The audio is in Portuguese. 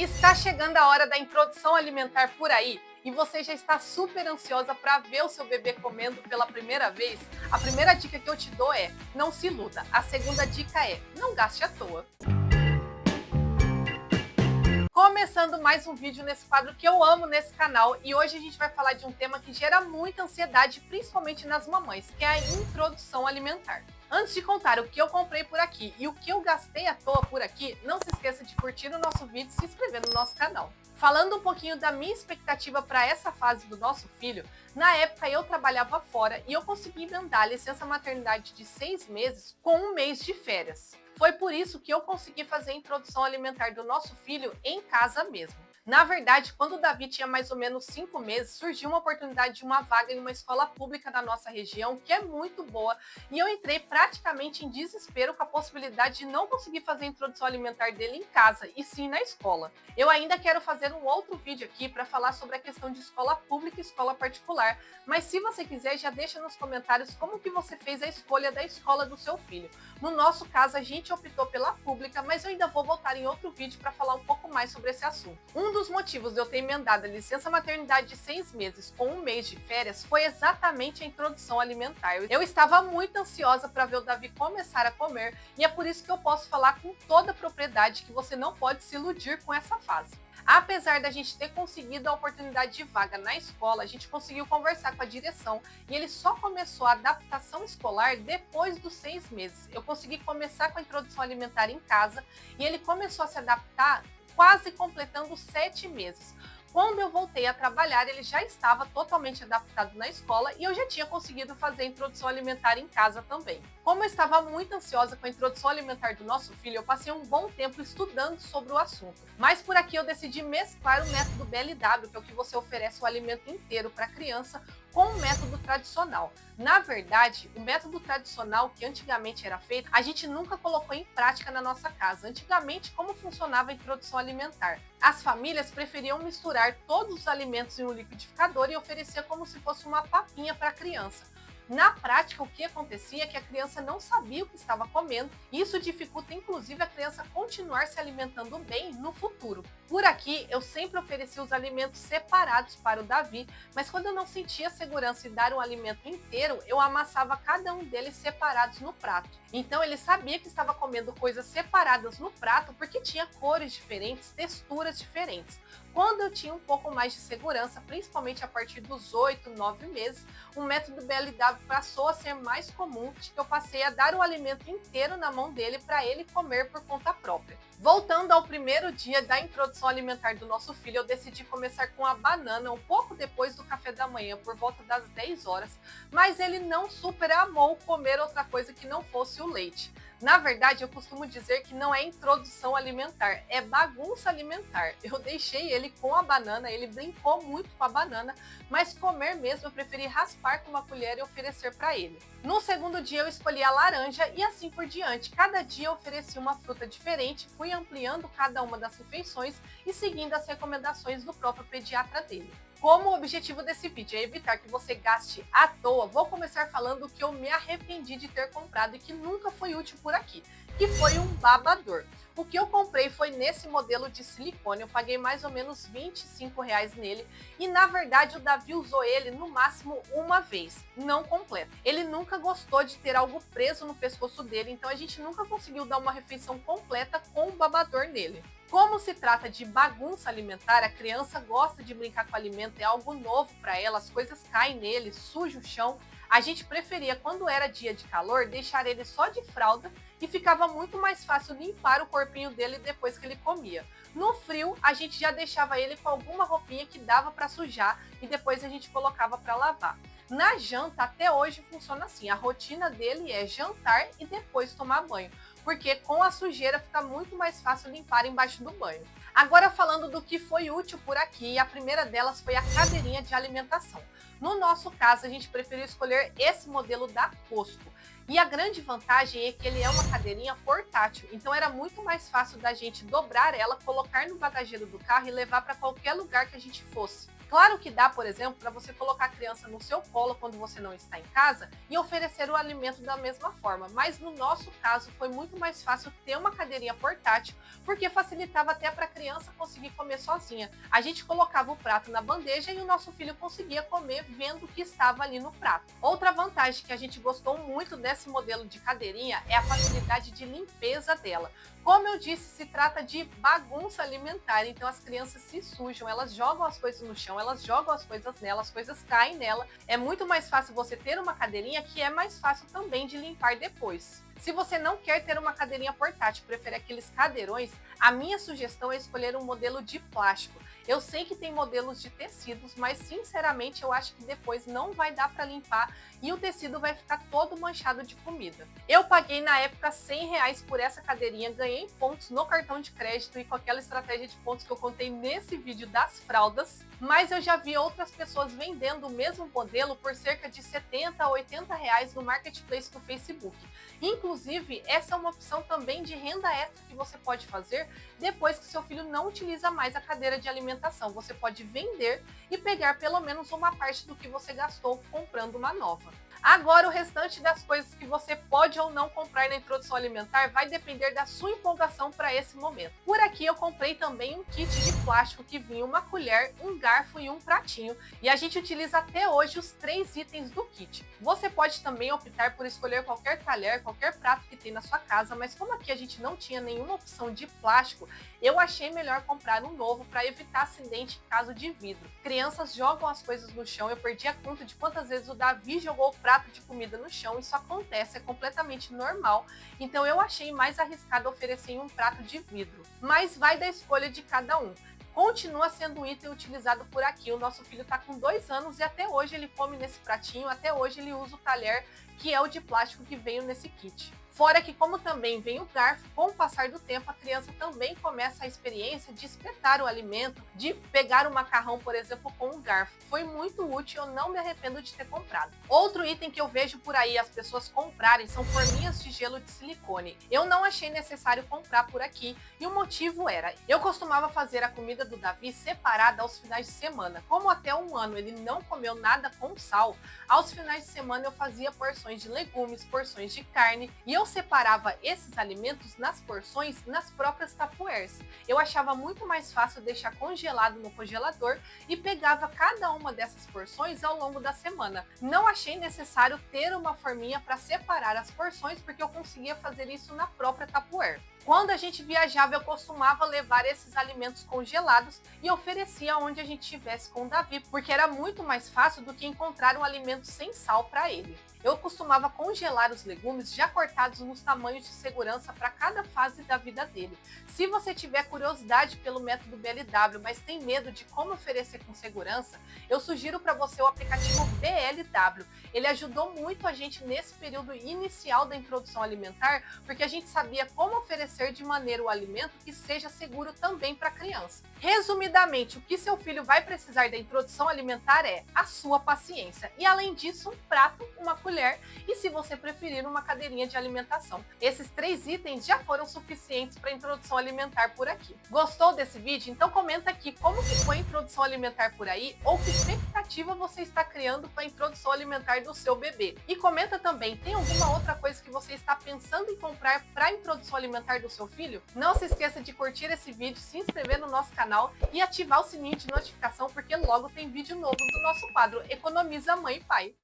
Está chegando a hora da introdução alimentar por aí e você já está super ansiosa para ver o seu bebê comendo pela primeira vez? A primeira dica que eu te dou é: não se iluda. A segunda dica é: não gaste à toa. Começando mais um vídeo nesse quadro que eu amo nesse canal, e hoje a gente vai falar de um tema que gera muita ansiedade, principalmente nas mamães, que é a introdução alimentar. Antes de contar o que eu comprei por aqui e o que eu gastei à toa por aqui, não se esqueça de curtir o nosso vídeo e se inscrever no nosso canal. Falando um pouquinho da minha expectativa para essa fase do nosso filho, na época eu trabalhava fora e eu consegui emendar a licença maternidade de 6 meses com um mês de férias. Foi por isso que eu consegui fazer a introdução alimentar do nosso filho em casa mesmo. Na verdade, quando o Davi tinha mais ou menos 5 meses, surgiu uma oportunidade de uma vaga em uma escola pública da nossa região, que é muito boa, e eu entrei praticamente em desespero com a possibilidade de não conseguir fazer a introdução alimentar dele em casa, e sim na escola. Eu ainda quero fazer um outro vídeo aqui para falar sobre a questão de escola pública e escola particular, mas se você quiser, já deixa nos comentários como que você fez a escolha da escola do seu filho. No nosso caso, a gente optou pela pública, mas eu ainda vou voltar em outro vídeo para falar um pouco mais sobre esse assunto. Um dos motivos de eu ter emendado a licença maternidade de 6 meses com um mês de férias foi exatamente a introdução alimentar. Eu estava muito ansiosa para ver o Davi começar a comer, e é por isso que eu posso falar com toda a propriedade que você não pode se iludir com essa fase. Apesar da gente ter conseguido a oportunidade de vaga na escola, a gente conseguiu conversar com a direção e ele só começou a adaptação escolar depois dos 6 meses. Eu consegui começar com a introdução alimentar em casa e ele começou a se adaptar quase completando 7 meses. Quando eu voltei a trabalhar, ele já estava totalmente adaptado na escola e eu já tinha conseguido fazer a introdução alimentar em casa também. Como eu estava muito ansiosa com a introdução alimentar do nosso filho, eu passei um bom tempo estudando sobre o assunto. Mas por aqui eu decidi mesclar o método BLW, que é o que você oferece o alimento inteiro para a criança, com o método tradicional. Na verdade, o método tradicional que antigamente era feito, a gente nunca colocou em prática na nossa casa. Antigamente, como funcionava a introdução alimentar? As famílias preferiam misturar todos os alimentos em um liquidificador e oferecer como se fosse uma papinha para a criança. Na prática, o que acontecia é que a criança não sabia o que estava comendo, e isso dificulta inclusive a criança continuar se alimentando bem no futuro. Por aqui, eu sempre ofereci os alimentos separados para o Davi, mas quando eu não sentia segurança em dar um alimento inteiro, eu amassava cada um deles separados no prato. Então ele sabia que estava comendo coisas separadas no prato porque tinha cores diferentes, texturas diferentes. Quando eu tinha um pouco mais de segurança, principalmente a partir dos 8, 9 meses, o método BLW passou a ser mais comum, que eu passei a dar o alimento inteiro na mão dele para ele comer por conta própria. Voltando ao primeiro dia da introdução alimentar do nosso filho, eu decidi começar com a banana um pouco depois do café da manhã, por volta das 10 horas, mas ele não super amou comer outra coisa que não fosse o leite. Na verdade, eu costumo dizer que não é introdução alimentar, é bagunça alimentar. Eu deixei ele com a banana, ele brincou muito com a banana, mas comer mesmo eu preferi raspar com uma colher e oferecer para ele. No segundo dia eu escolhi a laranja e assim por diante. Cada dia eu ofereci uma fruta diferente, fui ampliando cada uma das refeições e seguindo as recomendações do próprio pediatra dele. Como o objetivo desse vídeo é evitar que você gaste à toa, vou começar falando o que eu me arrependi de ter comprado e que nunca foi útil por aqui, que foi um babador. O que eu comprei foi nesse modelo de silicone, eu paguei mais ou menos R$ 25 nele e na verdade o Davi usou ele no máximo uma vez, não completo. Ele nunca gostou de ter algo preso no pescoço dele, então a gente nunca conseguiu dar uma refeição completa com o babador nele. Como se trata de bagunça alimentar, a criança gosta de brincar com o alimento, é algo novo para ela, as coisas caem nele, suja o chão. A gente preferia, quando era dia de calor, deixar ele só de fralda e ficava muito mais fácil limpar o corpinho dele depois que ele comia. No frio, a gente já deixava ele com alguma roupinha que dava para sujar e depois a gente colocava para lavar. Na janta, até hoje funciona assim, a rotina dele é jantar e depois tomar banho, porque com a sujeira fica muito mais fácil limpar embaixo do banho. Agora falando do que foi útil por aqui, a primeira delas foi a cadeirinha de alimentação. No nosso caso, a gente preferiu escolher esse modelo da Costco. E a grande vantagem é que ele é uma cadeirinha portátil, então era muito mais fácil da gente dobrar ela, colocar no bagageiro do carro e levar para qualquer lugar que a gente fosse. Claro que dá, por exemplo, para você colocar a criança no seu colo quando você não está em casa e oferecer o alimento da mesma forma, mas no nosso caso foi muito mais fácil ter uma cadeirinha portátil, porque facilitava até para a criança conseguir comer sozinha. A gente colocava o prato na bandeja e o nosso filho conseguia comer vendo o que estava ali no prato. Outra vantagem que a gente gostou muito desse modelo de cadeirinha é a facilidade de limpeza dela. Como eu disse, se trata de bagunça alimentar, então as crianças se sujam, elas jogam as coisas no chão, elas jogam as coisas nela, as coisas caem nela. É muito mais fácil você ter uma cadeirinha que é mais fácil também de limpar depois. Se você não quer ter uma cadeirinha portátil, prefere aqueles cadeirões, a minha sugestão é escolher um modelo de plástico. Eu sei que tem modelos de tecidos, mas sinceramente eu acho que depois não vai dar para limpar e o tecido vai ficar todo manchado de comida. Eu paguei na época R$ 100 por essa cadeirinha, ganhei pontos no cartão de crédito e com aquela estratégia de pontos que eu contei nesse vídeo das fraldas, mas eu já vi outras pessoas vendendo o mesmo modelo por cerca de R$ 70 a R$ 80 no marketplace do Facebook. Inclusive, essa é uma opção também de renda extra que você pode fazer depois que seu filho não utiliza mais a cadeira de alimentação. Você pode vender e pegar pelo menos uma parte do que você gastou comprando uma nova. Agora, o restante das coisas que você pode ou não comprar na introdução alimentar vai depender da sua empolgação para esse momento. Por aqui eu comprei também um kit de plástico que vinha uma colher, um garfo e um pratinho, e a gente utiliza até hoje os 3 itens do kit. Você pode também optar por escolher qualquer talher, qualquer prato que tem na sua casa, mas como aqui a gente não tinha nenhuma opção de plástico, eu achei melhor comprar um novo para evitar acidente em caso de vidro. Crianças jogam as coisas no chão, eu perdi a conta de quantas vezes o Davi jogou o prato de comida no chão, isso acontece, é completamente normal, então eu achei mais arriscado oferecer em um prato de vidro, mas vai da escolha de cada um. Continua sendo um item utilizado por aqui, o nosso filho está com 2 anos e até hoje ele come nesse pratinho, até hoje ele usa o talher que é o de plástico que veio nesse kit. Fora que, como também vem o garfo, com o passar do tempo a criança também começa a experiência de espetar o alimento, de pegar o macarrão, por exemplo, com um garfo. Foi muito útil, eu não me arrependo de ter comprado. Outro item que eu vejo por aí as pessoas comprarem são forminhas de gelo de silicone. Eu não achei necessário comprar por aqui e o motivo era, eu costumava fazer a comida do Davi separada aos finais de semana. Como até 1 ano ele não comeu nada com sal, aos finais de semana eu fazia porções de legumes, porções de carne e eu separava esses alimentos nas porções nas próprias tapuers. Eu achava muito mais fácil deixar congelado no congelador e pegava cada uma dessas porções ao longo da semana. Não achei necessário ter uma forminha para separar as porções porque eu conseguia fazer isso na própria tapuer. Quando a gente viajava, eu costumava levar esses alimentos congelados e oferecia onde a gente estivesse com o Davi, porque era muito mais fácil do que encontrar um alimento sem sal para ele. Eu costumava congelar os legumes já cortados nos tamanhos de segurança para cada fase da vida dele. Se você tiver curiosidade pelo método BLW, mas tem medo de como oferecer com segurança, eu sugiro para você o aplicativo BLW. Ele ajudou muito a gente nesse período inicial da introdução alimentar, porque a gente sabia como oferecer de maneira o alimento que seja seguro também para a criança. Resumidamente, o que seu filho vai precisar da introdução alimentar é a sua paciência e, além disso, um prato, uma colher e, se você preferir, uma cadeirinha de alimentação. Esses 3 itens já foram suficientes para a introdução alimentar por aqui. Gostou desse vídeo? Então comenta aqui como que foi a introdução alimentar por aí ou que expectativa você está criando para a introdução alimentar do seu bebê. E comenta também, tem alguma outra coisa que você está pensando em comprar para a introdução alimentar do seu filho? Não se esqueça de curtir esse vídeo, se inscrever no nosso canal e ativar o sininho de notificação porque logo tem vídeo novo do nosso quadro Economiza Mãe e Pai.